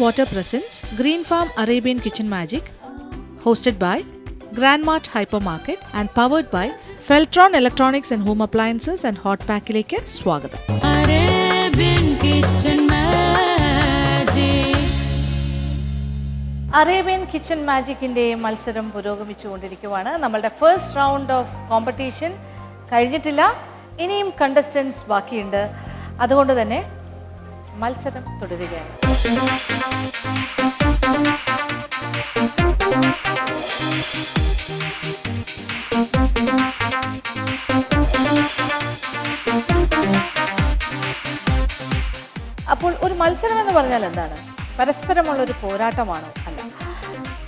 Water presents Green Farm Arabian Kitchen Magic, hosted by Grandmart Hypermarket and powered by Feltron Electronics and Home Appliances and Hot Pack-ilekku swagatham. Arabian Kitchen Magic. Arabian Kitchen Magic-inde മത്സരം പുരോഗമിച്ചുകൊണ്ടിരിക്കുകയാണ്. നമ്മളുടെ first round of competition കഴിഞ്ഞിട്ടില്ല. ഇനിയും contestants ബാക്കിയുണ്ട്. അതുകൊണ്ട് തന്നെ മത്സരം തുടരുകയാണ്. അപ്പോൾ ഒരു മത്സരം എന്ന് പറഞ്ഞാൽ എന്താണ്? പരസ്പരമുള്ളൊരു പോരാട്ടമാണോ? അല്ല.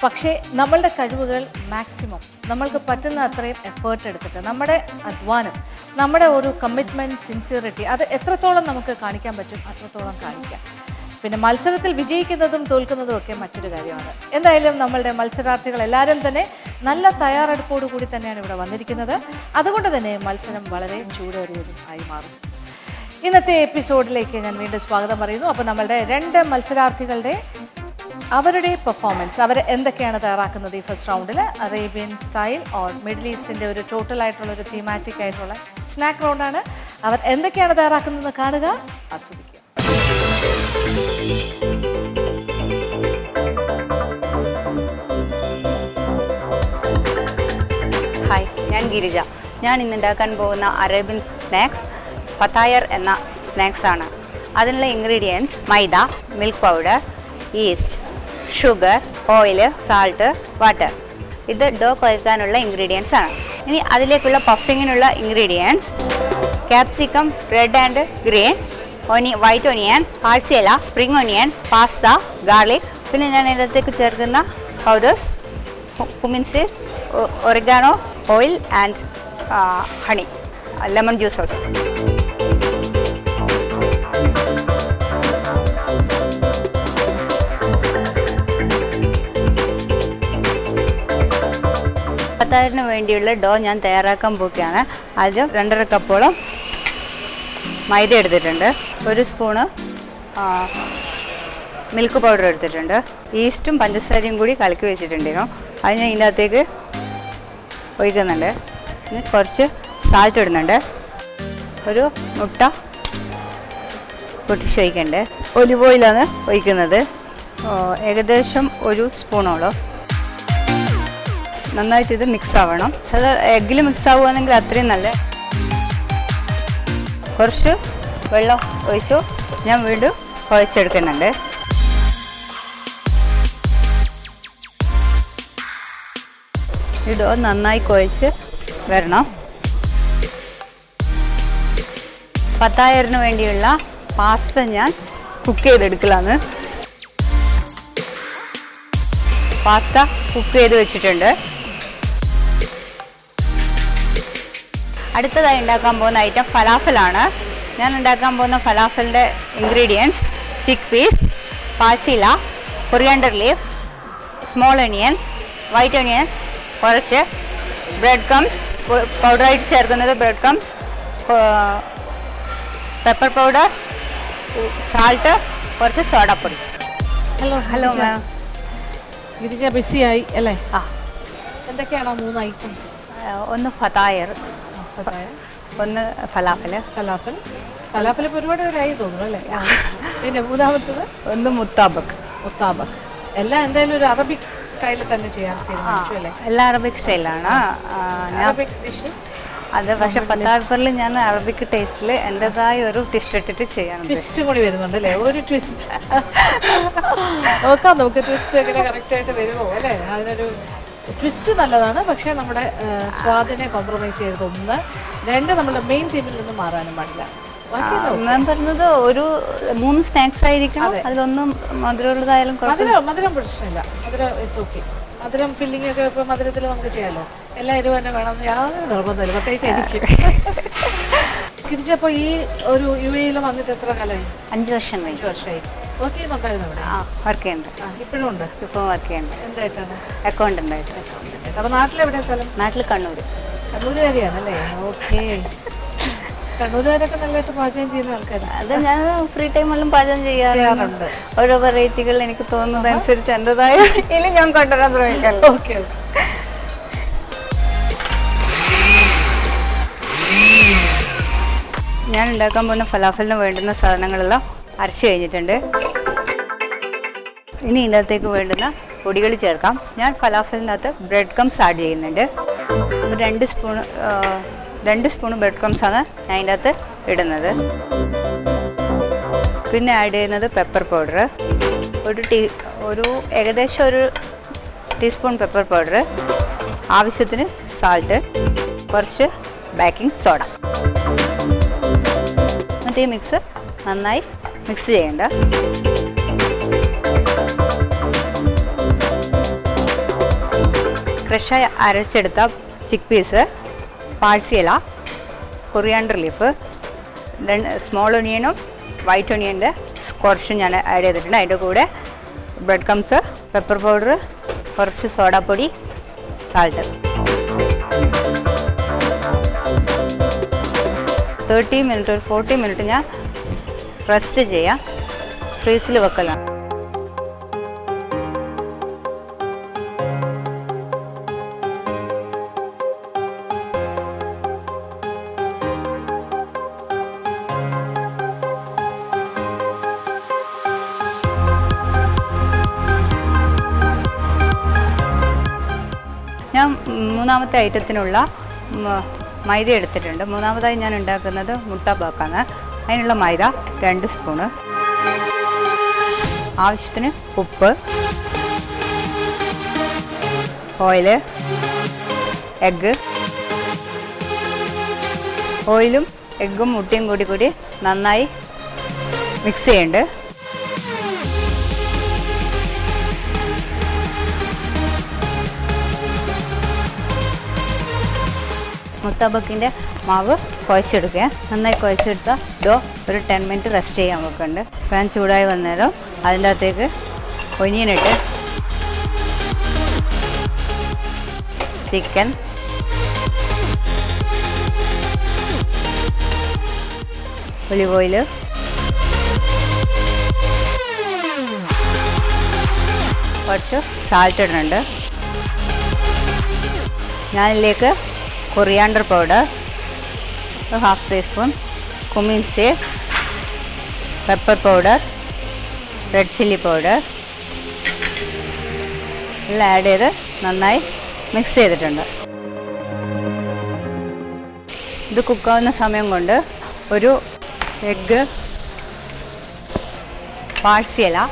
പക്ഷേ നമ്മളുടെ കഴിവുകൾ മാക്സിമം നമ്മൾക്ക് പറ്റുന്ന അത്രയും എഫേർട്ട് എടുത്തിട്ട് നമ്മുടെ അധ്വാനം, നമ്മുടെ ഒരു കമ്മിറ്റ്മെൻറ്റ്, സിൻസിയറിറ്റി അത് എത്രത്തോളം നമുക്ക് കാണിക്കാൻ പറ്റും അത്രത്തോളം കാണിക്കാം. പിന്നെ മത്സരത്തിൽ വിജയിക്കുന്നതും തോൽക്കുന്നതും ഒക്കെ മറ്റൊരു കാര്യമാണ്. എന്തായാലും നമ്മളുടെ മത്സരാർത്ഥികൾ എല്ലാവരും തന്നെ നല്ല തയ്യാറെടുപ്പോടു കൂടി തന്നെയാണ് ഇവിടെ വന്നിരിക്കുന്നത്. അതുകൊണ്ട് തന്നെ മത്സരം വളരെ ചൂടേറിയതും ആയി മാറും. ഇന്നത്തെ എപ്പിസോഡിലേക്ക് ഞാൻ വീണ്ടും സ്വാഗതം പറയുന്നു. അപ്പോൾ നമ്മളുടെ രണ്ട് മത്സരാർത്ഥികളുടെ അവരുടെ പെർഫോമൻസ്, അവർ എന്തൊക്കെയാണ് തയ്യാറാക്കുന്നത് ഈ ഫസ്റ്റ് റൗണ്ടിൽ, അറേബ്യൻ സ്റ്റൈൽ ഓർ മിഡിൽ ഈസ്റ്റിൻ്റെ ഒരു ടോട്ടലായിട്ടുള്ളൊരു തീമാറ്റിക് ആയിട്ടുള്ള സ്നാക്ക് റൗണ്ടാണ്. അവർ എന്തൊക്കെയാണ് തയ്യാറാക്കുന്നതെന്ന് കാണുക, ആസ്വദിക്കുക. ഹായ്, ഞാൻ ഗിരിജ. ഞാൻ ഇന്നുണ്ടാക്കാൻ പോകുന്ന അറേബ്യൻ സ്നാക്സ് ഫതായർ എന്ന സ്നാക്സാണ്. അതിനുള്ള ingredients maida, milk powder, yeast, sugar, oil, salt, water. ഇത് ഡോ കുഴക്കാനുള്ള ഇൻഗ്രീഡിയൻസ് ആണ്. ഇനി അതിലേക്കുള്ള പഫിങ്ങിനുള്ള ingredients capsicum, red and green, white onion, parsley, spring onion, pasta, garlic. പിന്നെ ഞാൻ ഇതിനകത്തേക്ക് ചേർക്കുന്ന powders cumin seed, oregano, oil and honey, lemon juice also. ഫതായറിന് വേണ്ടിയുള്ള ഡോ ഞാൻ തയ്യാറാക്കാൻ പോവുകയാണ്. ആദ്യം 2.5 കപ്പോളം മൈദ എടുത്തിട്ടുണ്ട്, 1 സ്പൂണ് മിൽക്ക് പൗഡർ എടുത്തിട്ടുണ്ട്, ഈസ്റ്റും പഞ്ചസാരയും കൂടി കലക്കി വെച്ചിട്ടുണ്ടായിരുന്നു. അത് ഞാൻ ഇതിൻ്റെ അകത്തേക്ക് ഒഴിക്കുന്നുണ്ട്. ഇനി കുറച്ച് സാൾട്ട് ഇടുന്നുണ്ട്, ഒരു മുട്ട പൊട്ടിച്ച് ഒഴിക്കുന്നുണ്ട്, ഒലിവ് ഓയിലാണ് ഒഴിക്കുന്നത്, ഏകദേശം 1 സ്പൂണോളം. നന്നായിട്ട് ഇത് മിക്സ് ആവണം. അത് എഗ്ഗിൽ മിക്സ് ആവുകയാണെങ്കിൽ അത്രയും നല്ല. കുറച്ച് വെള്ളം ഒഴിച്ചു ഞാൻ വീണ്ടും കുഴച്ചെടുക്കുന്നുണ്ട്. ഇത് നന്നായി കുഴച്ച് വരണം. ഫതായറിന് വേണ്ടിയുള്ള പാസ്ത ഞാൻ കുക്ക് ചെയ്തെടുക്കലാണ്. പാസ്ത കുക്ക് ചെയ്ത് വെച്ചിട്ടുണ്ട്. അടുത്തതായി ഉണ്ടാക്കാൻ പോകുന്ന ഐറ്റം ഫലാഫലാണ്. ഞാൻ ഉണ്ടാക്കാൻ പോകുന്ന ഫലാഫലിൻ്റെ ingredients chick peas, parsley, coriander leaf, small onion, white onion, കുറച്ച് ബ്രെഡ് ക്രംസ്, പൗഡറായിട്ട് ചേർക്കുന്നത് bread crumbs, pepper powder, salt, കുറച്ച് സോഡാപ്പൊടി. Hello ma'am. ഗിരിജ ബിസിയായി അല്ലേ? എന്തൊക്കെയാണോ 3 ഐറ്റംസ്? ഒന്ന് ഫതായർ, ഒന്ന് ഫലാഫൽ. ഇപ്പോൾ ഒരുപാട് പേരായി തോന്നുന്നു അല്ലേ? പിന്നെ മൂന്നാമത്തത് ഒന്ന് മുത്താബക്. എല്ലാം എന്തായാലും ഒരു അറബിക് സ്റ്റൈലിൽ തന്നെ ചെയ്യാൻ തീരുമാനിച്ചു അല്ലേ? എല്ലാം അറബിക് സ്റ്റൈലാണ്. അറബിക് ഡിഷസ് അത് പക്ഷെ ഫതായറിൽ ഞാൻ അറബിക് ടേസ്റ്റിൽ എൻ്റെതായ ഒരു ട്വിസ്റ്റ് ഇട്ടിട്ട് ചെയ്യാൻ. ട്വിസ്റ്റ് കൂടി വരുന്നുണ്ട് അല്ലേ? ഒരു ട്വിസ്റ്റ് നോക്കാം നമുക്ക്. ട്വിസ്റ്റ് എങ്ങനെ കറക്റ്റായിട്ട് വരുമോ അല്ലേ? അതിനൊരു ട്വിസ്റ്റ് നല്ലതാണ്, പക്ഷേ നമ്മുടെ സ്വാദിനെ കോംപ്രമൈസ് ചെയ്തത് 1. 2 നമ്മുടെ മെയിൻ തീമിൽ നിന്ന് മാറാനും പാടില്ല. ഞാൻ പറഞ്ഞത് ഒരു 3 സ്നാക്സ് ആയിരിക്കണം. അതിലൊന്നും മധുരമുള്ളതായാലും മധുരം പ്രശ്നമില്ല. മധുരം ഇറ്റ്സ് ഓക്കെ. മധുരം ഫില്ലിംഗ് ഒക്കെ ഇപ്പോൾ മധുരത്തിൽ നമുക്ക് ചെയ്യാമല്ലോ. എല്ലാ എരിവ് തന്നെ വേണമെന്ന് യാതൊരു നിർബന്ധമില്ല, പ്രത്യേകിച്ച് എനിക്ക്. തിരിച്ചപ്പോൾ ഈ ഒരു UAE വന്നിട്ട് എത്ര കാലമായി? 5 വർഷം. 5 വർഷമായി. വർക്ക് ചെയ്യുന്നുണ്ടായിരുന്നു അവിടെ? വർക്ക് ചെയ്യുന്നുണ്ട്. ഇപ്പോഴും ഉണ്ട്? ഇപ്പോൾ വർക്ക് ചെയ്യുന്നുണ്ട്. എന്തായിട്ടാണ്? അക്കൗണ്ടൻ്റ് ആയിട്ട്. അപ്പോൾ നാട്ടിലെവിടെയാണ് സ്ഥലം? നാട്ടിൽ കണ്ണൂർ. കണ്ണൂരുകാരിയാണല്ലേ? ഓക്കെ. കണ്ണൂരുകാരൊക്കെ നല്ലതായിട്ട് പാചകം ചെയ്യുന്ന ആൾക്കാരാണ്. അത് ഞാൻ ഫ്രീ ടൈമെല്ലാം പാചകം ചെയ്യാറുണ്ട്. ഓരോ വെറൈറ്റികൾ എനിക്ക് തോന്നുന്നതനുസരിച്ച് എൻ്റെതായ ഇനി ഞാൻ കൊണ്ടുവരാൻ ശ്രമിക്കാം. ഓക്കെ. ഞാൻ ഉണ്ടാക്കാൻ പോകുന്ന ഫലാഫലിന് വേണ്ടുന്ന സാധനങ്ങളെല്ലാം അരച്ച് കഴിഞ്ഞിട്ടുണ്ട്. ഇനി ഇതിനകത്തേക്ക് വേണ്ടുന്ന പൊടികൾ ചേർക്കാം. ഞാൻ ഫലാഫലിനകത്ത് ബ്രെഡ് ക്രംസ് ആഡ് ചെയ്യുന്നുണ്ട്. ഒരു 2 സ്പൂൺ ബ്രെഡ് ക്രംസ് ആണ് ഞാൻ ഇതിൻ്റെ അകത്ത് ഇടുന്നത്. പിന്നെ ആഡ് ചെയ്യുന്നത് പെപ്പർ പൗഡർ, ഒരു ഏകദേശം ഒരു ടീസ്പൂൺ പെപ്പർ പൗഡർ, ആവശ്യത്തിന് സാൾട്ട്, കുറച്ച് ബേക്കിംഗ് സോഡ. എന്നിട്ട് ഈ മിക്സ് നന്നായി മിക്സ് ചെയ്യേണ്ട. ഫ്രഷായി അരച്ചെടുത്ത chick peas, parsley, coriander leaf, small ഒനിയനും വൈറ്റ് ഒനിയൻ്റെ കുറച്ച് ഞാൻ ആഡ് ചെയ്തിട്ടുണ്ട്. അതിൻ്റെ കൂടെ ബ്രെഡ് ക്രംസ്, പെപ്പർ പൗഡർ, കുറച്ച് സോഡാപ്പൊടി, സാൾട്ട്. 30 മിനിറ്റ് ഒരു 40 മിനിറ്റ് ഞാൻ റെസ്റ്റ് ചെയ്യാം, ഫ്രീസിൽ വെക്കലാണ്. ഞാൻ മൂന്നാമത്തെ ഐറ്റത്തിനുള്ള മൈദ എടുത്തിട്ടുണ്ട്. മൂന്നാമതായി ഞാൻ ഉണ്ടാക്കുന്നത് മുട്ട ബാക്കാണ്. അതിനുള്ള മൈദ 2 സ്പൂണ്, ആവശ്യത്തിന് ഉപ്പ്, ഓയില്, എഗ്ഗ്. ഓയിലും എഗ്ഗും മുട്ടയും കൂടി നന്നായി മിക്സ് ചെയ്യേണ്ടത്. മുട്ടബക്കിൻ്റെ മാവ് കുഴച്ചെടുക്കുക. നന്നായി കുഴച്ചെടുത്ത ഡോ ഒരു 10 മിനിറ്റ് റെസ്റ്റ് ചെയ്യാൻ വെക്കുന്നുണ്ട്. പാൻ ചൂടായി വന്നേരം അതിൻ്റെ അകത്തേക്ക് ഒനിയനിട്ട്, ചിക്കൻ, ഒലിവ് ഓയിൽ, കുറച്ച് സാൾട്ട് ഇടുന്നുണ്ട്. ഞാനിതിലേക്ക് coriander powder 1/2 teaspoon, cumin seed, pepper powder, red chilli powder എല്ലാം ആഡ് ചെയ്ത് നന്നായി മിക്സ് ചെയ്തിട്ടുണ്ട്. ഇത് കുക്കാവുന്ന സമയം കൊണ്ട് ഒരു എഗ്ഗ്, പാഴ്സിയില,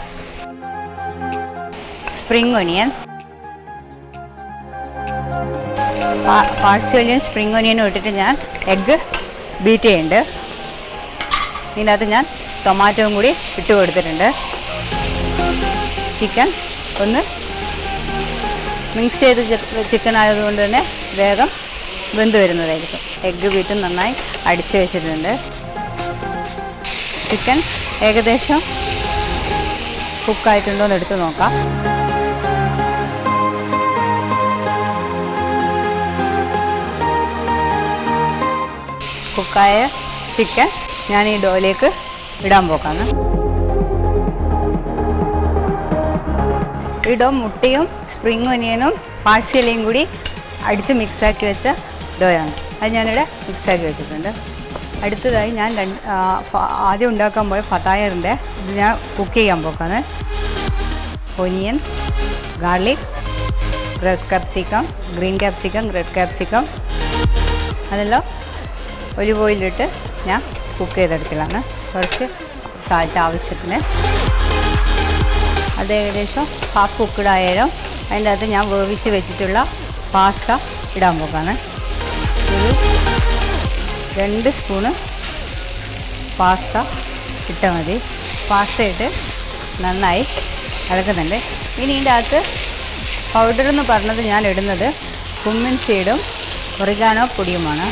സ്പ്രിംഗ് ഒനിയൻ, പാഴ്സിയിലയും സ്പ്രിംഗ് ഒനിയനും ഇട്ടിട്ട് ഞാൻ എഗ്ഗ് ബീറ്റ് ചെയ്യുന്നുണ്ട്. ഇതിനകത്ത് ഞാൻ ടൊമാറ്റോയും കൂടി ഇട്ട് കൊടുത്തിട്ടുണ്ട്. ചിക്കൻ ഒന്ന് മിക്സ് ചെയ്ത് ചിക്കൻ ആയതുകൊണ്ട് തന്നെ വേഗം വെന്ത് വരുന്നതായിരിക്കും. എഗ്ഗ് ബീറ്റും നന്നായി അടിച്ചു വെച്ചിട്ടുണ്ട്. ചിക്കൻ ഏകദേശം കുക്കായിട്ടുണ്ടോ എന്ന് എടുത്ത് നോക്കാം. കുക്കായ ചിക്കൻ ഞാൻ ഈ ഡോയിലേക്ക് ഇടാൻ പോക്കാണ്. ഈ ഡോ മുട്ടയും സ്പ്രിംഗ് ഒനിയനും പാഴ്സിയിലയും കൂടി അടിച്ച് മിക്സാക്കി വെച്ച ഡോയാണ്. അത് ഞാനിവിടെ മിക്സാക്കി വെച്ചിട്ടുണ്ട്. അടുത്തതായി ഞാൻ ആദ്യം ഉണ്ടാക്കാൻ പോയ ഫതായറിൻ്റെ ഇത് ഞാൻ കുക്ക് ചെയ്യാൻ പോക്കാണ്. Onion, garlic, red capsicum, green capsicum, red capsicum അതെല്ലാം ഒലിവ് ഓയിലിട്ട് ഞാൻ കുക്ക് ചെയ്തെടുക്കലാണ്. കുറച്ച് സാൾട്ട് ആവശ്യത്തിന്. അത് ഏകദേശം ഹാഫ് കുക്ക്ഡ് ആയാലും അതിൻ്റെ അകത്ത് ഞാൻ വേവിച്ച് വെച്ചിട്ടുള്ള പാസ്ത ഇടാൻ പോക്കാണ്. ഒരു 2 സ്പൂണ് പാസ്ത ഇട്ടാൽ മതി. പാസ്ത ഇട്ട് നന്നായി ഇളക്കുന്നുണ്ട്. ഇനി ഇതിൻ്റെ അകത്ത് പൗഡർ എന്ന് പറഞ്ഞത് ഞാൻ ഇടുന്നത് കുമ്മിൻ സീഡും ഒറിഗാനോ പൊടിയുമാണ്.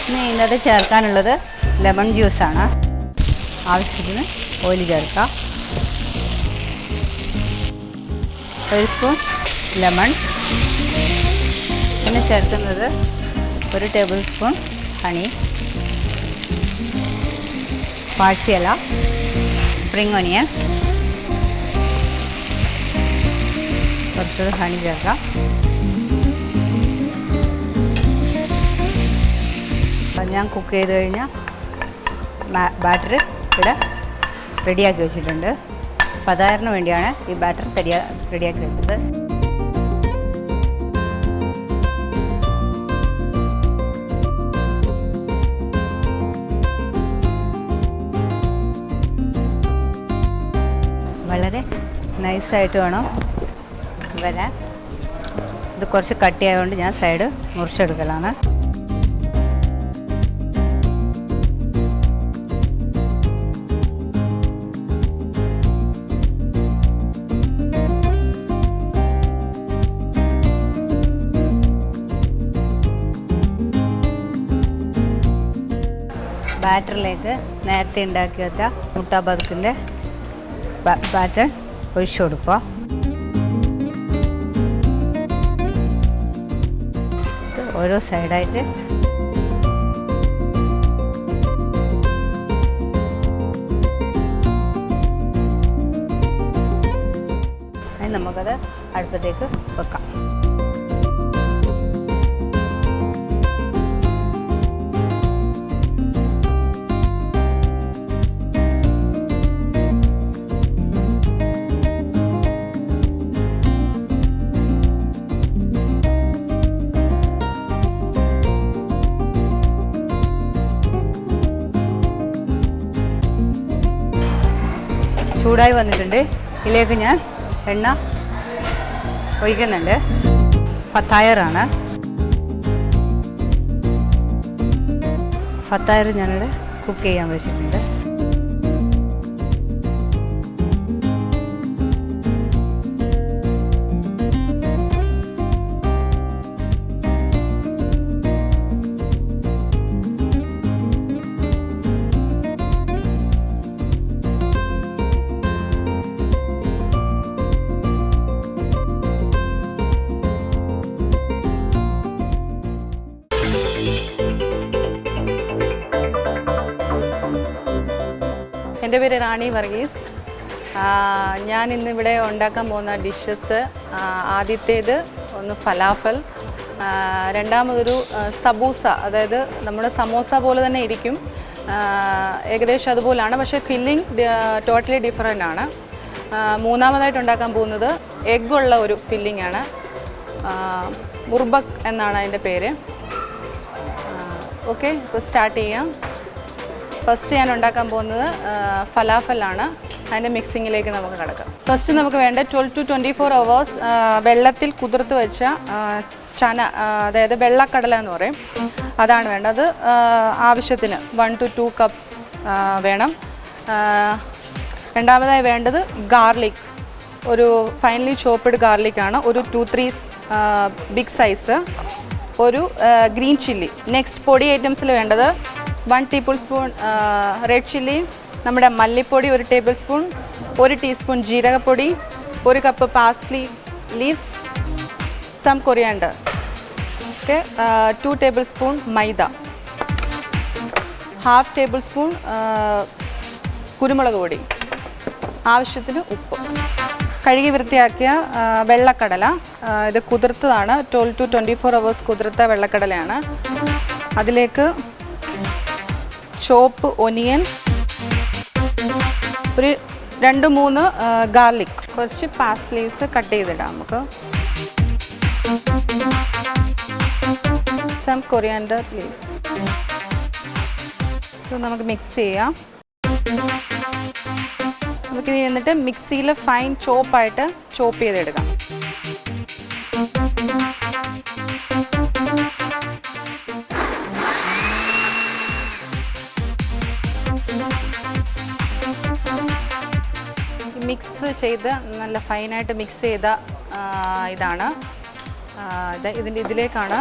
ഇനി ഇതിനകത്ത് ചേർക്കാനുള്ളത് ലെമൺ ജ്യൂസാണ്. ആവശ്യത്തിന് ഓയിൽ ചേർക്കാം. 1 സ്പൂൺ ലെമൺ. പിന്നെ ചേർക്കുന്നത് 1 table spoon honey, parsley, spring onion, കുറച്ച് ഹണി ചേർക്കാം. ഞാൻ കുക്ക് ചെയ്ത് കഴിഞ്ഞാൽ ബാറ്റർ ഇവിടെ റെഡിയാക്കി വെച്ചിട്ടുണ്ട്. പതായറിന് വേണ്ടിയാണ് ഈ ബാറ്റർ റെഡിയാക്കി വെച്ചത്. വളരെ നൈസായിട്ട് വേണം വരാൻ. ഇത് കുറച്ച് കട്ടിയായതുകൊണ്ട് ഞാൻ സൈഡ് മുറിച്ചെടുക്കലാണ്. ബാറ്ററിലേക്ക് നേരത്തെ ഉണ്ടാക്കി വെച്ച മുട്ട ബദക്കിൻ്റെ ബാറ്റർ ഒഴിച്ചു കൊടുക്കുക. ഓരോ സൈഡായിട്ട് നമുക്കത് അടുപ്പത്തേക്ക് വെക്കാം. ചൂടായി വന്നിട്ടുണ്ട്. ഇതിലേക്ക് ഞാൻ എണ്ണ ഒഴിക്കുന്നുണ്ട്. ഫത്തായറാണ്. ഫത്തായർ ഞാനിവിടെ കുക്ക് ചെയ്യാൻ വെച്ചിട്ടുണ്ട്. എൻ്റെ പേര് റാണി വർഗീസ്. ഞാൻ ഇന്നിവിടെ ഉണ്ടാക്കാൻ പോകുന്ന ഡിഷസ്, ആദ്യത്തേത് ഒന്ന് ഫലാഫൽ, രണ്ടാമതൊരു സമൂസ. അതായത് നമ്മുടെ സമോസ പോലെ തന്നെ ഇരിക്കും, ഏകദേശം അതുപോലാണ്, പക്ഷേ ഫില്ലിംഗ് ടോട്ടലി ഡിഫറെൻ്റ് ആണ്. മൂന്നാമതായിട്ട് ഉണ്ടാക്കാൻ പോകുന്നത് എഗ്ഗുള്ള ഒരു ഫില്ലിംഗ് ആണ്. മുർബക് എന്നാണ് അതിൻ്റെ പേര്. ഓക്കെ, ഇപ്പോൾ സ്റ്റാർട്ട് ചെയ്യാം. ഫസ്റ്റ് ഞാൻ ഉണ്ടാക്കാൻ പോകുന്നത് ഫലാഫലാണ്. അതിൻ്റെ മിക്സിങ്ങിലേക്ക് നമുക്ക് കിടക്കാം. ഫസ്റ്റ് നമുക്ക് വേണ്ട 12 to 24 hours വെള്ളത്തിൽ കുതിർത്ത് വെച്ച ചന, അതായത് വെള്ളക്കടല എന്ന് പറയും, അതാണ് വേണ്ടത്. ആവശ്യത്തിന് 1 to 2 cups വേണം. രണ്ടാമതായി വേണ്ടത് ഗാർലിക്, ഒരു ഫൈനലി ചോപ്പ്ഡ് ഗാർലിക്കാണ്, ഒരു 2-3 ബിഗ് സൈസ്. ഒരു ഗ്രീൻ ചില്ലി. നെക്സ്റ്റ് പൊടി ഐറ്റംസിൽ വേണ്ടത് 1 ടീസ്പൂൺ റെഡ് ചില്ലി, നമ്മുടെ മല്ലിപ്പൊടി 1 ടേബിൾ സ്പൂൺ, 1 ടീസ്പൂൺ ജീരകപ്പൊടി, 1 cup parsley leaves, some coriander. Okay, 2 table spoon maida, 1/2 table spoon കുരുമുളക് പൊടി, ആവശ്യത്തിന് ഉപ്പ്. കഴുകി വൃത്തിയാക്കിയ വെള്ളക്കടല, ഇത് കുതിർത്തതാണ്, 12 to 24 hours കുതിർത്ത വെള്ളക്കടലയാണ്. അതിലേക്ക് ചോപ്പ് ഒനിയൻ, ഒരു 2-3 ഗാർലിക്, കുറച്ച് പാസ്ലീവ്സ് കട്ട് ചെയ്തിടാം നമുക്ക്, സം കൊറിയാണ്ടർ ലീവ്സ്. ഇത് നമുക്ക് മിക്സ് ചെയ്യാം. നമുക്കിത് എന്നിട്ട് മിക്സിയിൽ ഫൈൻ ചോപ്പായിട്ട് ചോപ്പ് ചെയ്തെടുക്കാം. മിക്സ് ചെയ്ത് നല്ല ഫൈനായിട്ട് മിക്സ് ചെയ്ത ഇതാണ്. ഇതിലേക്കാണ്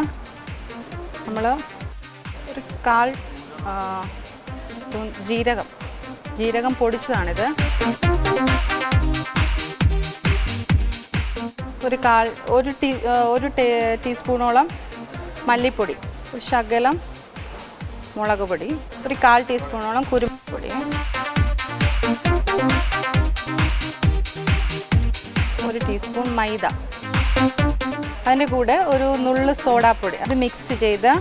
നമ്മൾ ഒരു 1/4 സ്പൂൺ ജീരകം പൊടിച്ചതാണിത്. ഒരു ടീസ്പൂണോളം മല്ലിപ്പൊടി, ഒരു ശകലം മുളക് പൊടി, ഒരു 1/4 ടീസ്പൂണോളം കുരുമുളക് പൊടി, ഒരു ടീസ്പൂൺ മൈദ, അതിൻ്റെ കൂടെ ഒരു നുള്ള് സോഡാപ്പൊടി. അത് മിക്സ് ചെയ്ത്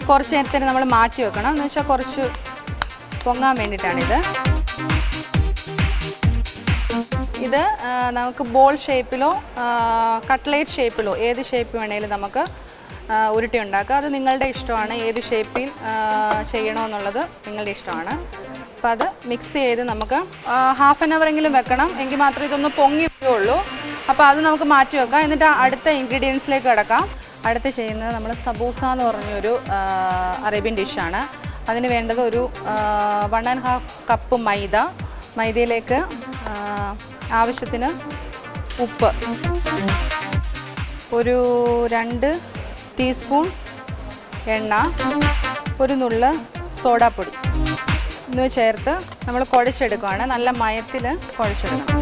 കുറച്ച് നേരത്തേക്ക് നമ്മൾ മാറ്റി വെക്കണം. എന്ന് വെച്ചാൽ കുറച്ച് പൊങ്ങാൻ വേണ്ടിയിട്ടാണിത്. ഇത് നമുക്ക് ബോൾ ഷേപ്പിലോ കട്ട്ലേറ്റ് ഷേപ്പിലോ ഏത് ഷേപ്പ് വേണമെങ്കിലും നമുക്ക് ഉരുട്ടി ഉണ്ടാക്കുക. അത് നിങ്ങളുടെ ഇഷ്ടമാണ്, ഏത് ഷേപ്പിൽ ചെയ്യണമെന്നുള്ളത് നിങ്ങളുടെ ഇഷ്ടമാണ്. അപ്പോൾ അത് മിക്സ് ചെയ്ത് നമുക്ക് 1/2 hour എങ്കിലും വെക്കണം, എങ്കിൽ മാത്രമേ ഇതൊന്ന് പൊങ്ങി വരുള്ളൂ. അപ്പോൾ അത് നമുക്ക് മാറ്റി വെക്കാം. എന്നിട്ട് അടുത്ത ഇൻഗ്രീഡിയൻസിലേക്ക് കിടക്കാം. അടുത്ത് ചെയ്യുന്നത് നമ്മൾ സബൂസ എന്ന് പറഞ്ഞൊരു അറേബ്യൻ ഡിഷാണ്. അതിന് വേണ്ടത് ഒരു 1.5 കപ്പ് മൈദ, മൈദയിലേക്ക് ആവശ്യത്തിന് ഉപ്പ്, ഒരു 2 ടീസ്പൂൺ എണ്ണ, ഒരു നുള്ള് സോഡാപ്പൊടി എന്നിവ ചേർത്ത് നമ്മൾ കുഴച്ചെടുക്കുകയാണ്. നല്ല മയത്തിൽ കുഴച്ചെടുക്കണം.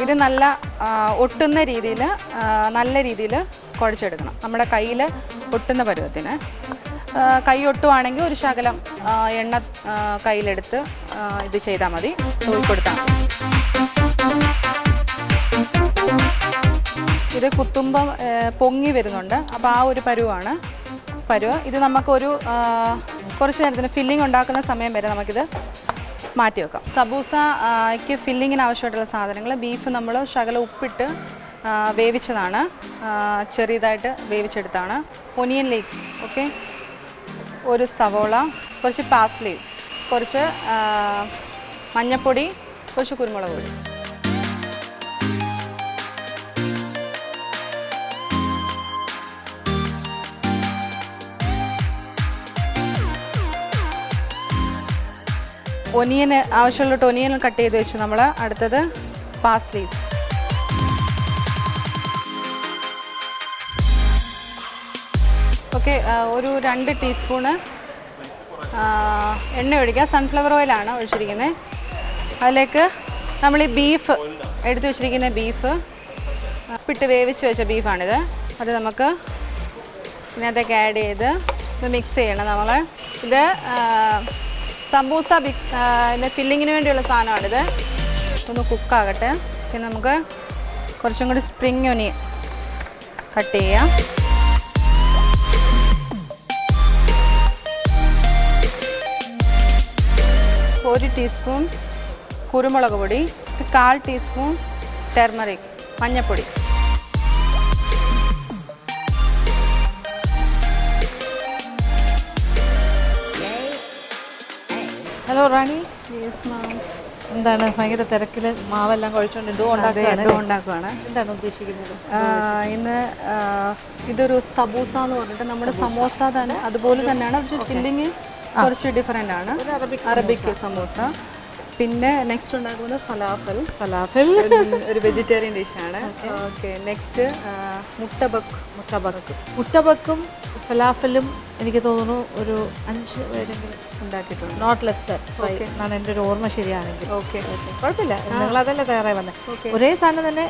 ഇത് നല്ല ഒട്ടുന്ന രീതിയിൽ നല്ല രീതിയിൽ കുഴച്ചെടുക്കണം. നമ്മുടെ കയ്യിൽ ഒട്ടുന്ന പരുവത്തിന്. കൈ ഒട്ടുവാണെങ്കിൽ ഒരു ശകലം എണ്ണ കയ്യിലെടുത്ത് ഇത് ചെയ്താൽ മതി, കൊടുത്താൽ മതി. ഇത് കുത്തുമ്പം പൊങ്ങി വരുന്നുണ്ട്. അപ്പോൾ ആ ഒരു പരുവാണ് പരുവ്. ഇത് നമുക്കൊരു കുറച്ച് നേരത്തിന് ഫില്ലിംഗ് ഉണ്ടാക്കുന്ന സമയം വരെ നമുക്കിത് മാറ്റി വെക്കാം. സബൂസയ്ക്ക് ഫില്ലിങ്ങിന് ആവശ്യമായിട്ടുള്ള സാധനങ്ങൾ: ബീഫ് നമ്മൾ ശകലം ഉപ്പിട്ട് വേവിച്ചതാണ്, ചെറിയതായിട്ട് വേവിച്ചെടുത്താണ്. ഒനിയൻ ലീക്സ്, ഓക്കെ, ഒരു സവോള, കുറച്ച് പാസ്ലി, കുറച്ച് മഞ്ഞൾപ്പൊടി, കുറച്ച് കുരുമുളക് പൊടി. ഒനിയന് ആവശ്യമുള്ള ഒനിയൻ കട്ട് ചെയ്ത് വെച്ച് നമ്മൾ അടുത്തത് പാസ്ലീവ്സ്. ഓക്കെ, ഒരു 2 ടീസ്പൂണ് എണ്ണ ഒഴിക്കുക. സൺഫ്ലവർ ഓയിലാണ് ഒഴിച്ചിരിക്കുന്നത്. അതിലേക്ക് നമ്മൾ ഈ ബീഫ് എടുത്ത് വെച്ചിരിക്കുന്ന ബീഫ്, ഉപ്പിട്ട് വേവിച്ച് വെച്ച ബീഫാണിത്. അത് നമുക്ക് ഇതിനകത്തേക്ക് ആഡ് ചെയ്ത് ഇത് മിക്സ് ചെയ്യണം. നമ്മൾ ഇത് സമൂസ ഫില്ലിങ്ങിന് വേണ്ടിയുള്ള സാധനമാണിത്. ഒന്ന് കുക്കാകട്ടെ. പിന്നെ നമുക്ക് കുറച്ചും കൂടി സ്പ്രിംഗ് ഒനിയൻ കട്ട് ചെയ്യാം. ഒരു ടീസ്പൂൺ കുരുമുളക് പൊടി, 1/4 ടീസ്പൂൺ ടെർമറിക്, മഞ്ഞൾപ്പൊടി. ഹലോ റാണി, യെസ് മാം. എന്താണ് ഭയങ്കര തിരക്കിൽ മാവെല്ലാം കുഴച്ചുകൊണ്ട് ഡോ ഉണ്ടാക്കുകയാണ്. എന്താണ് ഉദ്ദേശിക്കുന്നത്? ഇന്ന് ഇതൊരു സബൂസ എന്ന് പറഞ്ഞിട്ട് നമ്മുടെ സമോസ തന്നെ അതുപോലെ തന്നെയാണ്, പക്ഷേ ഫില്ലിങ് കുറച്ച് ഡിഫറെൻ്റ് ആണ്. അറബിക് സമോസ. പിന്നെ നെക്സ്റ്റ് ഉണ്ടാക്കുന്നത് ഫലാഫൽ, ഒരു വെജിറ്റേറിയൻ ഡിഷാണ്. ഓക്കെ, നെക്സ്റ്റ് മുട്ടബക്കും ഫലാഫലും എനിക്ക് തോന്നുന്നു ഒരു 5 പേരെങ്കിലും ഉണ്ടാക്കിയിട്ടുണ്ട്. നോട്ട് ലെസ് ദാറ്റ് എന്നാണ് എൻ്റെ ഒരു ഓർമ്മ ശരിയാണെങ്കിൽ. ഓക്കെ, കുഴപ്പമില്ല, നിങ്ങളതല്ലേ തയ്യാറായി വന്നത്. ഒരേ സാധനം തന്നെ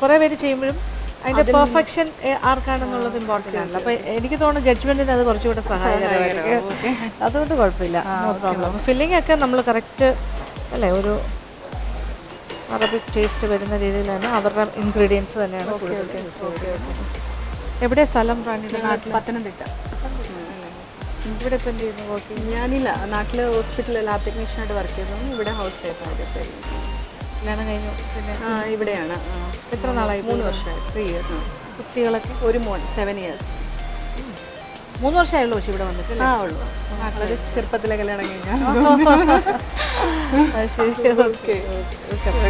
കുറേ പേര് ചെയ്യുമ്പോഴും അതിൻ്റെ പെർഫെക്ഷൻ ആർക്കാണെന്നുള്ളത് ഇമ്പോർട്ടൻ്റ് ആണല്ലോ. അപ്പോൾ എനിക്ക് തോന്നുന്നു ജഡ്ജ്മെൻറ്റിന് അത് കുറച്ചുകൂടെ സഹായകരമായിരിക്കും. അതുകൊണ്ട് കുഴപ്പമില്ല, നോ പ്രോബ്ലം. ഫില്ലിംഗ് ഒക്കെ നമ്മൾ കറക്റ്റ് അല്ലേ, ഒരു അറബിക് ടേസ്റ്റ് വരുന്ന രീതിയിൽ തന്നെ അവരുടെ ഇൻഗ്രീഡിയൻസ് തന്നെയാണ്. എവിടെ സ്ഥലം റാണിയുടെ നാട്ടിൽ? പത്തനംതിട്ട. ഇവിടെ ഇപ്പം എന്ത് ചെയ്യുന്നു? വർക്ക്? ഞാനില്ല, നാട്ടിൽ ഹോസ്പിറ്റലിൽ ലാബ് ടെക്നീഷ്യനായിട്ട് വർക്ക് ചെയ്യുന്നു. ഇവിടെ ഹൗസ് വൈഫായിട്ട്. കല്യാണം കഴിഞ്ഞു? പിന്നെ ഇവിടെയാണ്. എത്ര നാളായി? 3 വർഷമായി. 3 ഇയേഴ്സ്. കുട്ടികളൊക്കെ? ഒരു മോൻ, 7 ഇയേഴ്സ്. 3 വർഷമായുള്ളൂ പക്ഷേ ഇവിടെ വന്നിട്ട്? ഉള്ളൂ. വളരെ ചെറുപ്പത്തിലെ കല്യാണം കഴിഞ്ഞാൽ. ശരി, ഓക്കെ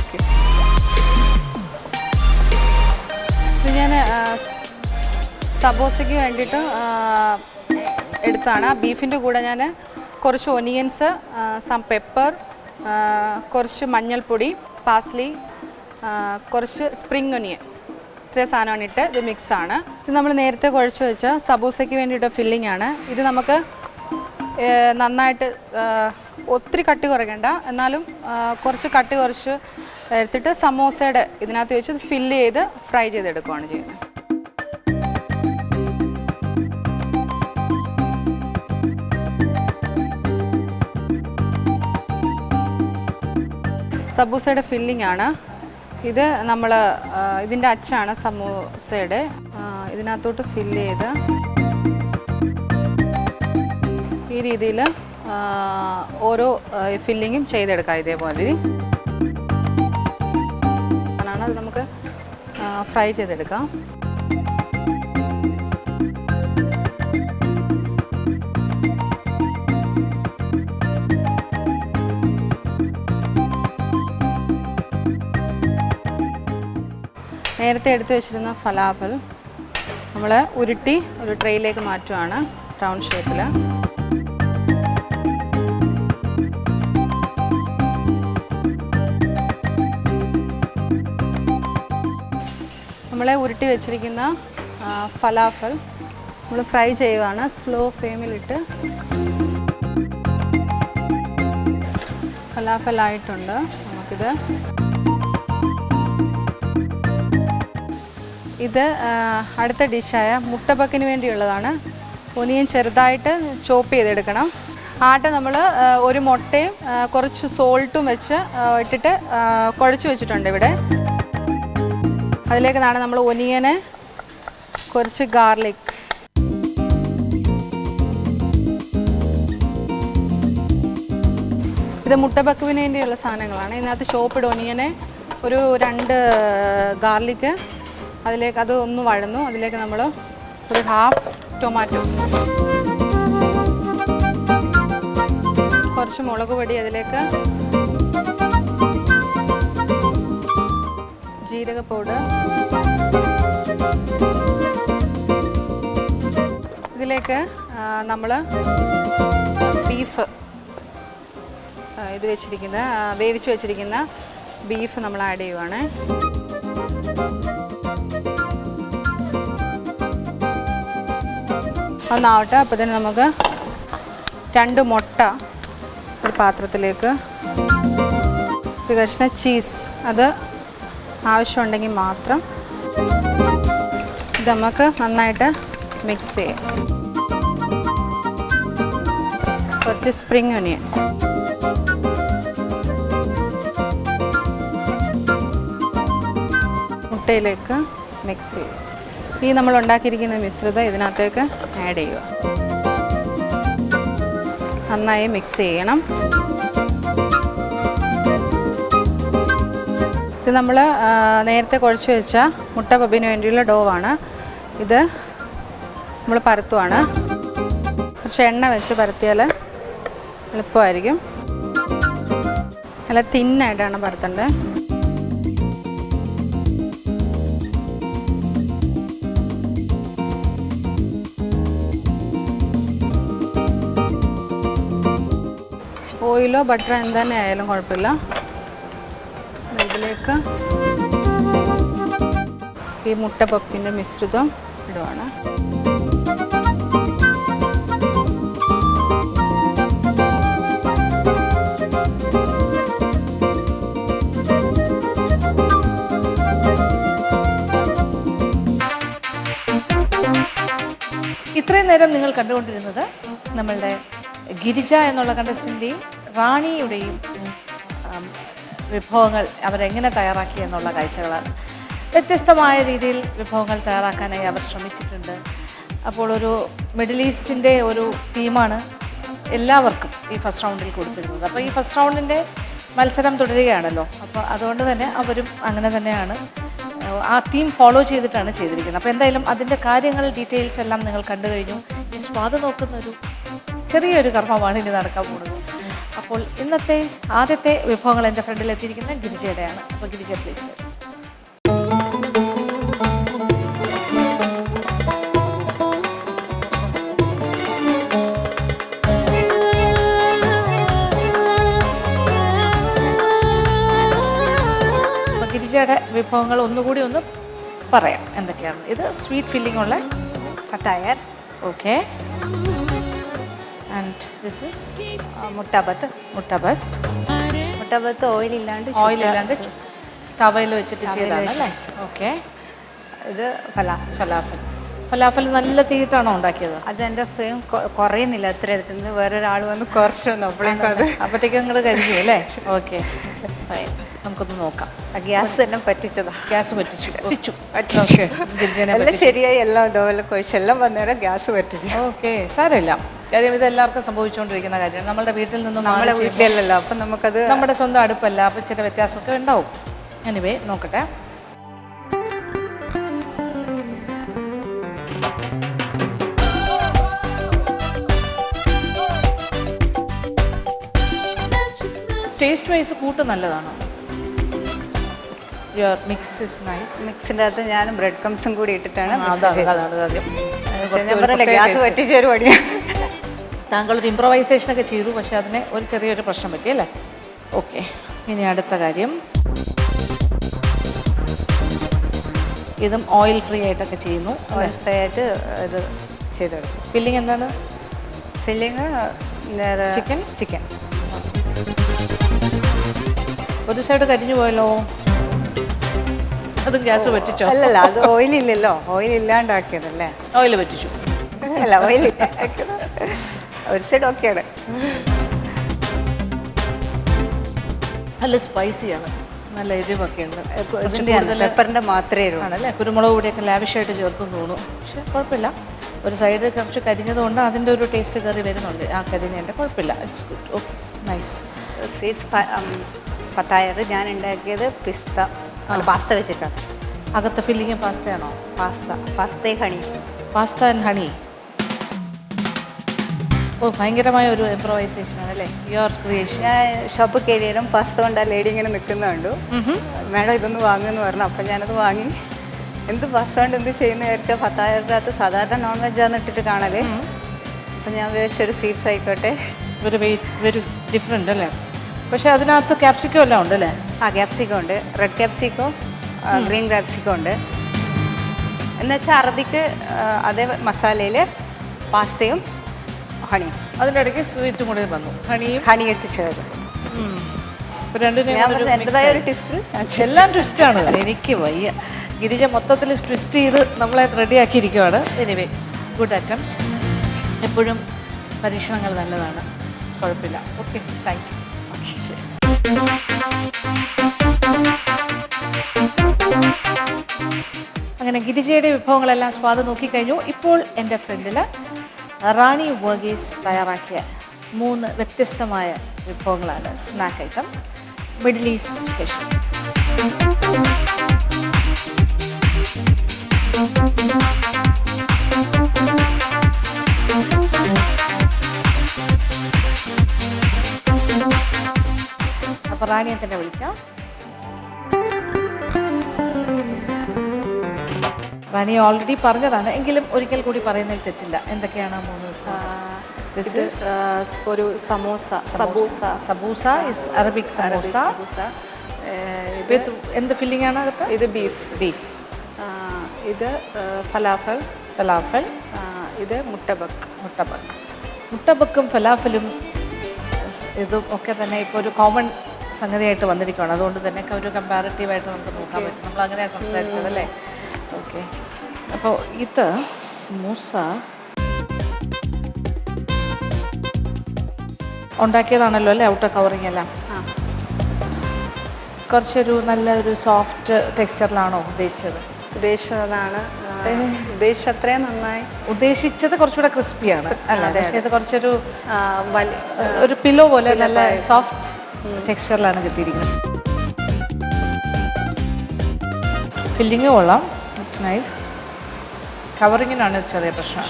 ഓക്കെ. ഇത് ഞാൻ സബോസയ്ക്ക് വേണ്ടിയിട്ട് എടുത്താണ്. ബീഫിൻ്റെ കൂടെ ഞാൻ കുറച്ച് ഒനിയൻസ്, സം പെപ്പർ, കുറച്ച് മഞ്ഞൾപ്പൊടി, പാസ്ലി, കുറച്ച് സ്പ്രിംഗ് ഒനിയൻ, ഇത്രയും സാധനമാണ് ഇട്ട് ഇത് മിക്സാണ്. ഇത് നമ്മൾ നേരത്തെ കുഴച്ച് വെച്ച സബൂസയ്ക്ക് വേണ്ടിയിട്ട് ഫില്ലിംഗ് ആണ്. ഇത് നമുക്ക് നന്നായിട്ട് ഒത്തിരി കട്ടി കുറയ്ക്കണ്ട, എന്നാലും കുറച്ച് കട്ടി കുറച്ച് എടുത്തിട്ട് സമോസയുടെ ഇതിനകത്ത് വെച്ച് ഫില്ല് ചെയ്ത് ഫ്രൈ ചെയ്തെടുക്കുകയാണ് ചെയ്യുന്നത്. സമൂസയുടെ ഫില്ലിംഗ് ആണ് ഇത്. നമ്മൾ ഇതിൻ്റെ അച്ചാണ് സമൂസയുടെ. ഇതിനകത്തോട്ട് ഫില്ല് ചെയ്ത് ഈ രീതിയിൽ ഓരോ ഫില്ലിങ്ങും ചെയ്തെടുക്കാം. ഇതേപോലെ ആണ് അത് നമുക്ക് ഫ്രൈ ചെയ്തെടുക്കാം. നേരത്തെ എടുത്തു വെച്ചിരുന്ന ഫലാഫൽ നമ്മൾ ഉരുട്ടി ഒരു ട്രേയിലേക്ക് മാറ്റുകയാണ് റൗണ്ട് ഷേപ്പിൽ. നമ്മളെ ഉരുട്ടി വെച്ചിരിക്കുന്ന ഫലാഫൽ നമ്മൾ ഫ്രൈ ചെയ്യുകയാണ് സ്ലോ ഫ്ലെയിമിലിട്ട്. ഫലാഫലായിട്ടുണ്ട്. നമുക്കിത് അടുത്ത ഡിഷായ മുട്ടപ്പക്കിന് വേണ്ടിയുള്ളതാണ്. ഒനിയൻ ചെറുതായിട്ട് ചോപ്പ് ചെയ്തെടുക്കണം. ആട്ട നമ്മൾ ഒരു മുട്ടയും കുറച്ച് സോൾട്ടും വെച്ച് ഇട്ടിട്ട് കുഴച്ച് വെച്ചിട്ടുണ്ട് ഇവിടെ. അതിലേക്കാണ് നമ്മൾ ഒനിയന്, കുറച്ച് ഗാർലിക്, ഇത് മുട്ടപ്പക്കിന് വേണ്ടിയുള്ള സാധനങ്ങളാണ്. ഇതിനകത്ത് ചോപ്പ്ഡ് ഒനിയന്, ഒരു 2 ഗാർലിക്ക്, അതിലേക്ക് അത് ഒന്ന് വഴന്നു. അതിലേക്ക് നമ്മൾ ഒരു ഹാഫ് ടൊമാറ്റോ, കുറച്ച് മുളക് പൊടി, അതിലേക്ക് ജീരക പൗഡർ, ഇതിലേക്ക് നമ്മൾ ബീഫ് വേവിച്ച് വെച്ചിരിക്കുന്ന ബീഫ് നമ്മൾ ആഡ് ചെയ്യുവാണ്. ഒന്നാവട്ടെ. അപ്പോൾ തന്നെ നമുക്ക് 2 മുട്ട ഒരു പാത്രത്തിലേക്ക്, ഒരു കഷ്ണം ചീസ്, അത് ആവശ്യമുണ്ടെങ്കിൽ മാത്രം. ഇത് നമുക്ക് നന്നായിട്ട് മിക്സ് ചെയ്യാം. കുറച്ച് സ്പ്രിംഗ് ഒനിയൻ, മുട്ടയിലേക്ക് മിക്സ് ചെയ്യുക. ഈ നമ്മൾ ഉണ്ടാക്കിയിരിക്കുന്ന മിശ്രിതം ഇതിനകത്തേക്ക് ആഡ് ചെയ്യുക. നന്നായി മിക്സ് ചെയ്യണം. ഇത് നമ്മൾ നേരത്തെ കുഴച്ച് വെച്ച മുട്ട പപ്പിന് വേണ്ടിയുള്ള ഡോവാണ്. ഇത് നമ്മൾ പരത്തുവാണ്. കുറച്ച് എണ്ണ വെച്ച് പരത്തിയാൽ എളുപ്പമായിരിക്കും. നല്ല തിന്നായിട്ടാണ് പരത്തേണ്ടത്. ഓയിലോ ബട്ടറോ എന്ത് തന്നെ ആയാലും കുഴപ്പമില്ല. ഇതിലേക്ക് ഈ മുട്ട പപ്പിൻ്റെ മിശ്രിതം ഇടുവാണ്. ഇത്രയും നേരം നിങ്ങൾ കണ്ടുകൊണ്ടിരുന്നത് നമ്മളുടെ ഗിരിജ എന്നുള്ള കണ്ടസ്റ്റൻ്റെയും റാണിയുടെയും വിഭവങ്ങൾ അവരെങ്ങനെ തയ്യാറാക്കി എന്നുള്ള കാഴ്ചകളാണ്. വ്യത്യസ്തമായ രീതിയിൽ വിഭവങ്ങൾ തയ്യാറാക്കാനായി അവർ ശ്രമിച്ചിട്ടുണ്ട്. അപ്പോൾ ഒരു മിഡിൽ ഈസ്റ്റിൻ്റെ ഒരു തീമാണ് എല്ലാവർക്കും ഈ ഫസ്റ്റ് റൗണ്ടിൽ കൊടുത്തിരുന്നത്. അപ്പോൾ ഈ ഫസ്റ്റ് റൗണ്ടിൻ്റെ മത്സരം തുടരുകയാണല്ലോ. അപ്പോൾ അതുകൊണ്ട് തന്നെ അവരും അങ്ങനെ തന്നെയാണ് ആ തീം ഫോളോ ചെയ്തിട്ടാണ് ചെയ്തിരിക്കുന്നത്. അപ്പോൾ എന്തായാലും അതിൻ്റെ കാര്യങ്ങൾ ഡീറ്റെയിൽസ് എല്ലാം നിങ്ങൾ കണ്ടു കഴിഞ്ഞു. ഈ സ്വാദ് നോക്കുന്നൊരു ചെറിയൊരു കർമ്മമാണ് ഇനി നടക്കാൻ പോകുന്നത്. അപ്പോൾ ഇന്നത്തെ ആദ്യത്തെ വിഭവങ്ങൾ എൻ്റെ ഫ്രണ്ടിൽ എത്തിയിരിക്കുന്ന ഗിരിജയുടെയാണ്. അപ്പോൾ ഗിരിജ പ്ലീസ്. അപ്പോൾ ഗിരിജയുടെ വിഭവങ്ങൾ ഒന്നുകൂടി ഒന്ന് പറയാം എന്തൊക്കെയാണ്. ഇത് സ്വീറ്റ് ഫില്ലിംഗ് ഉള്ള ഫത്തായർ, ഓക്കെ, ആൻഡ് ദിസ് ഇസ് മുട്ടബത്ത് മുട്ടബത്ത് ഓയിൽ ഇല്ലാണ്ട് ഓയിൽ ഇല്ലാണ്ട് തവയിൽ വെച്ചിട്ട് ചെയ്തതാണ് അല്ലേ? ഓക്കെ. ഇത് ഫലാഫൽ ഫലാഫൽ നല്ല തീയിട്ടാണോ ഉണ്ടാക്കിയത്? അതെൻ്റെ ഫ്ലെയിം കുറയുന്നില്ല, അത്ര എടുക്കുന്നത് വേറൊരാൾ വന്ന് കുറച്ച് വന്നു അപ്പോഴേക്കും അത് അപ്പോഴത്തേക്കും അങ്ങോട്ട് കഴിഞ്ഞു അല്ലേ? ഓക്കെ, നമുക്കൊന്ന് നോക്കാം. ഗ്യാസ് തന്നെ പറ്റിച്ചതാ. ഗ്യാസ് പറ്റിച്ചു. എല്ലാം ശരിയായി, എല്ലാം ഡോവെല്ലാം കുഴിച്ച് എല്ലാം വന്നേരം ഗ്യാസ് പറ്റിച്ചു. ഓക്കെ, സാരമില്ല. കാര്യം ഇത് എല്ലാവർക്കും സംഭവിച്ചുകൊണ്ടിരിക്കുന്ന കാര്യമാണ്. നമ്മളുടെ വീട്ടിൽ നിന്നും നമ്മളെ വീട്ടിലല്ലല്ലോ, അപ്പം നമുക്കത് നമ്മുടെ സ്വന്തം അടുപ്പല്ല, അപ്പം ചില വ്യത്യാസമൊക്കെ ഉണ്ടാവും. എനിവേ നോക്കട്ടെ. ടേസ്റ്റ് വൈസ് കൂട്ട് നല്ലതാണ്. Your mix is nice. മിക്സിൻ്റെ അകത്ത് ഞാൻ ബ്രെഡ് ക്രംസും കൂടി ഇട്ടിട്ടാണ് ഗ്യാസ് പറ്റിച്ചൊരു പണിയാണ്. താങ്കളൊരു ഇംപ്രവൈസേഷനൊക്കെ ചെയ്തു, പക്ഷെ അതിന് ഒരു ചെറിയൊരു പ്രശ്നം പറ്റി അല്ലേ? ഓക്കെ, ഇനി അടുത്ത കാര്യം. ഇതും ഓയിൽ ഫ്രീ ആയിട്ടൊക്കെ ചെയ്യുന്നു. ഓയിൽ ഫ്രീ ആയിട്ട് ഇത് ചെയ്തെടുക്കും. ഫില്ലിംഗ് എന്താണ്? Filling chicken. ഒരു സൈഡ് കരിഞ്ഞു പോയല്ലോ, അതും ഗ്യാസ് പറ്റിച്ചോ? അല്ലല്ല, അത് ഓയിൽ ഇല്ലല്ലോ, ഓയിൽ ഇല്ലാണ്ടാക്കിയതല്ലേ. ഓയിൽ പറ്റിച്ചു അല്ല, ഓയിൽ ഒരു സൈഡ് ഓക്കെയാണ്. നല്ല സ്പൈസിയാണ്, നല്ല എരിവൊക്കെ ഉണ്ട്. പെപ്പറിൻ്റെ മാത്രമേ ആണല്ലേ? കുരുമുളക് പൊടിയൊക്കെ ലാവിഷായിട്ട് ചേർക്കും തോന്നുന്നു, പക്ഷെ കുഴപ്പമില്ല. ഒരു സൈഡ് കുറച്ച് കരിഞ്ഞത് കൊണ്ട് അതിൻ്റെ ഒരു ടേസ്റ്റ് കയറി വരുന്നുണ്ട്. ആ കരിഞ്ഞതിൻ്റെ കുഴപ്പമില്ല, ഇറ്റ്സ് ഗുഡ്. Okay, nice. സീസ് പത്തായർ ഞാൻ ഉണ്ടാക്കിയത് പാസ്ത വെച്ചിട്ടാണ്. അകത്ത് ഫില്ലിങ് പാസ്തയാണോ? പാസ്തയും ഹണി. Pasta and honey. ഓ, ഭയങ്കരമായ ഒരു ഇംപ്രവൈസേഷൻ ആണല്ലേ, യുവർ ക്രിയേഷൻ. ഞാൻ ഷോപ്പിൽ കയറിയാലും പാസ്ത കൊണ്ട് ആ ലേഡി ഇങ്ങനെ നിൽക്കുന്നുണ്ടോ, മാഡം ഇതൊന്ന് വാങ്ങുമെന്ന് പറഞ്ഞു. അപ്പം ഞാനത് വാങ്ങി. എന്ത് പാസ്ത കൊണ്ട് എന്ത് ചെയ്യുന്ന വിചാരിച്ചാൽ പത്തായരുടെ അകത്ത് സാധാരണ നോൺ വെജാന്ന് ഇട്ടിട്ട് കാണല്. അപ്പം ഞാൻ വിചാരിച്ചൊരു സീഡ്സ് ആയിക്കോട്ടെ. വെരി ഡിഫറെൻ്റ് അല്ലേ? പക്ഷെ അതിനകത്ത് ക്യാപ്സിക്കം എല്ലാം ഉണ്ടല്ലേ? ആ, ക്യാപ്സിക്കം ഉണ്ട്. റെഡ് ക്യാപ്സിക്കോ ഗ്രീൻ ക്യാപ്സിക്കം ഉണ്ട്. എന്നുവെച്ചാൽ അറബിക്ക് അതേ മസാലയിൽ പാസ്തയും ഹണിയും. അതിൻ്റെ ഇടയ്ക്ക് സ്വീറ്റും കൂടെ വന്നു, ഹണി ഇട്ട് ചേർത്ത്. എൻ്റെതായ ഒരു ട്വിസ്റ്റിൽ എല്ലാം ട്വിസ്റ്റാണ്. എനിക്ക് വയ്യ. ഗിരിജ മൊത്തത്തിൽ ട്വിസ്റ്റ് ചെയ്ത് നമ്മളെ റെഡിയാക്കിയിരിക്കുവാണ്. Anyway, good attempt. എപ്പോഴും പരീക്ഷണങ്ങൾ നല്ലതാണ്, കുഴപ്പമില്ല. Okay, thank you. ശരി. അങ്ങനെ ഗിരിജയുടെ വിഭവങ്ങളെല്ലാം സ്വാദ് നോക്കിക്കഴിഞ്ഞു. ഇപ്പോൾ എൻ്റെ ഫ്രണ്ടിൽ റാണി വർഗീസ് തയ്യാറാക്കിയ 3 വ്യത്യസ്തമായ വിഭവങ്ങളാണ്, snack items, middle east special. അപ്പോൾ റാണിയെ തന്നെ വിളിക്കാം. റാണി ഓൾറെഡി പറഞ്ഞതാണ്, എങ്കിലും ഒരിക്കൽ കൂടി പറയുന്നതിൽ തെറ്റില്ല. എന്തൊക്കെയാണ് 3? ഒരു സബൂസ ഇസ് അറബിക് സമൂസ. എന്ത് ഫില്ലിംഗ് ആണ് അകത്ത്? ഇത് ബീഫ്. ഇത് ഫലാഫൽ. ഇത് മുട്ടബക്കും ഫലാഫലും ഇതും ഒക്കെ തന്നെ ഇപ്പോൾ ഒരു കോമൺ സംഗതിയായിട്ട് വന്നിരിക്കുകയാണ്. അതുകൊണ്ട് തന്നെ ഒരു കമ്പാരിറ്റീവായിട്ട് നമുക്ക് നോക്കാൻ പറ്റും. നമ്മൾ അങ്ങനെയാണ് സംസാരിച്ചത് അല്ലേ? ഓക്കെ, അപ്പോൾ ഇത് സമൂസ ഉണ്ടാക്കിയതാണല്ലോ അല്ലേ? ഔട്ടർ കവറിങ് എല്ലാം കുറച്ചൊരു നല്ലൊരു സോഫ്റ്റ് ടെക്സ്ചറിലാണോ ഉദ്ദേശിച്ചത്? അത്രയും നന്നായി ഉദ്ദേശിച്ചത് കുറച്ചുകൂടെ ക്രിസ്പിയാണ് അല്ലേ? പക്ഷേ ഇത് കുറച്ചൊരു ഒരു പില്ലോ പോലെ നല്ല സോഫ്റ്റ് ടെക്സ്ചറിലാണ് കിട്ടിയിരിക്കുന്നത്. ഫില്ലിങ് കൊള്ളാം, ഇറ്റ്സ് നൈസ്. കവറിങ്ങിനാണ് ചെറിയ പ്രശ്നം.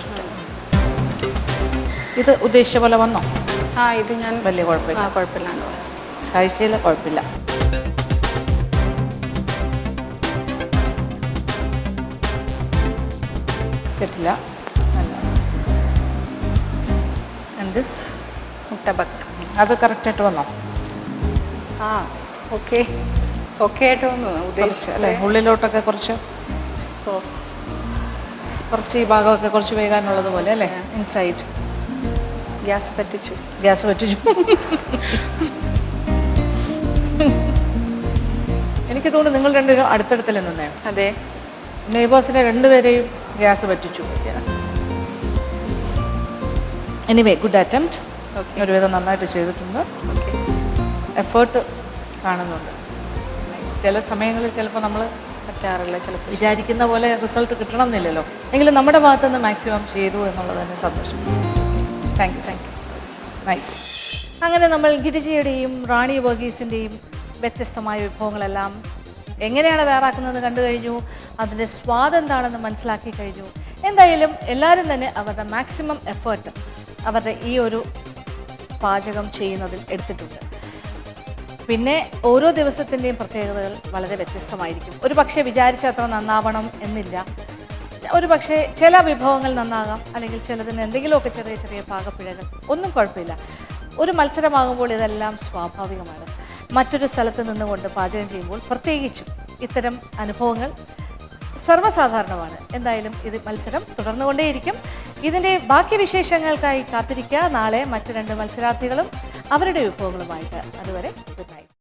ഇത് ഉദ്ദേശിച്ച പോലെ വന്നോ? ഇത് ഞാൻ വലിയ കുഴപ്പമില്ല. കാഴ്ചയിൽ കുഴപ്പമില്ല. തെറ്റില്ല. മുട്ടബക്ക് അത് കറക്റ്റായിട്ട് വന്നോ? ഓക്കെ ആയിട്ട് വന്നു. ഉദ്ദേശിച്ച അല്ലേ? ഉള്ളിലോട്ടൊക്കെ കുറച്ച് ഈ ഭാഗമൊക്കെ കുറച്ച് വേകാനുള്ളത് പോലെ അല്ലേ? ഇൻസൈഡ് ഗ്യാസ് പറ്റിച്ചു. ഗ്യാസ് പറ്റിച്ചു. എനിക്ക് തോന്നുന്നു നിങ്ങൾ രണ്ടുപേരും അടുത്തടുത്തല്ലേ നിന്നേ? അതെ. നെയ്ബേഴ്സിനെ രണ്ടുപേരെയും ഗ്യാസ് പറ്റിച്ചു. Anyway good attempt. ഒരുവിധം നന്നായിട്ട് ചെയ്തിട്ടുണ്ട്. എഫേർട്ട് കാണുന്നുണ്ട്. ചില സമയങ്ങളിൽ ചിലപ്പോൾ നമ്മൾ പറ്റാറില്ല, ചിലപ്പോൾ വിചാരിക്കുന്ന പോലെ റിസൾട്ട് കിട്ടണം എന്നില്ലല്ലോ. എങ്കിലും നമ്മുടെ ഭാഗത്തുനിന്ന് മാക്സിമം ചെയ്തു എന്നുള്ളത് തന്നെ സന്തോഷം. Thank you. നൈസ്. അങ്ങനെ നമ്മൾ ഗിരിജയുടെയും റാണി വർഗീസിൻ്റെയും വ്യത്യസ്തമായ വിഭവങ്ങളെല്ലാം എങ്ങനെയാണ് തയ്യാറാക്കുന്നത് കണ്ടു കഴിഞ്ഞു. അതിൻ്റെ സ്വാദ് എന്താണെന്ന് മനസ്സിലാക്കി കഴിഞ്ഞു. എന്തായാലും എല്ലാവരും തന്നെ അവരുടെ മാക്സിമം എഫേർട്ട് അവരുടെ ഈ ഒരു പാചകം ചെയ്യുന്നതിൽ എടുത്തിട്ടുണ്ട്. പിന്നെ ഓരോ ദിവസത്തിൻ്റെയും പ്രത്യേകതകൾ വളരെ വ്യത്യസ്തമായിരിക്കും. ഒരു പക്ഷേ വിചാരിച്ച അത്ര നന്നാവണം എന്നില്ല. ഒരു പക്ഷേ ചില വിഭവങ്ങൾ നന്നാകാം, അല്ലെങ്കിൽ ചിലതിന് എന്തെങ്കിലുമൊക്കെ ചെറിയ ചെറിയ പാകപ്പിഴകൾ. ഒന്നും കുഴപ്പമില്ല. ഒരു മത്സരമാകുമ്പോൾ ഇതെല്ലാം സ്വാഭാവികമാണ്. മറ്റൊരു സ്ഥലത്ത് നിന്നുകൊണ്ട് പാചകം ചെയ്യുമ്പോൾ പ്രത്യേകിച്ചും ഇത്തരം അനുഭവങ്ങൾ സർവ്വസാധാരണമാണ്. എന്തായാലും ഇത് മത്സരം തുടർന്നുകൊണ്ടേയിരിക്കും. ഇതിൻ്റെ ബാക്കി വിശേഷങ്ങൾക്കായി കാത്തിരിക്കുക. നാളെ മറ്റു 2 മത്സരാർത്ഥികളും അവരുടെ വിഭവങ്ങളുമായിട്ട്. അതുവരെ ഗുഡ് നൈറ്റ്.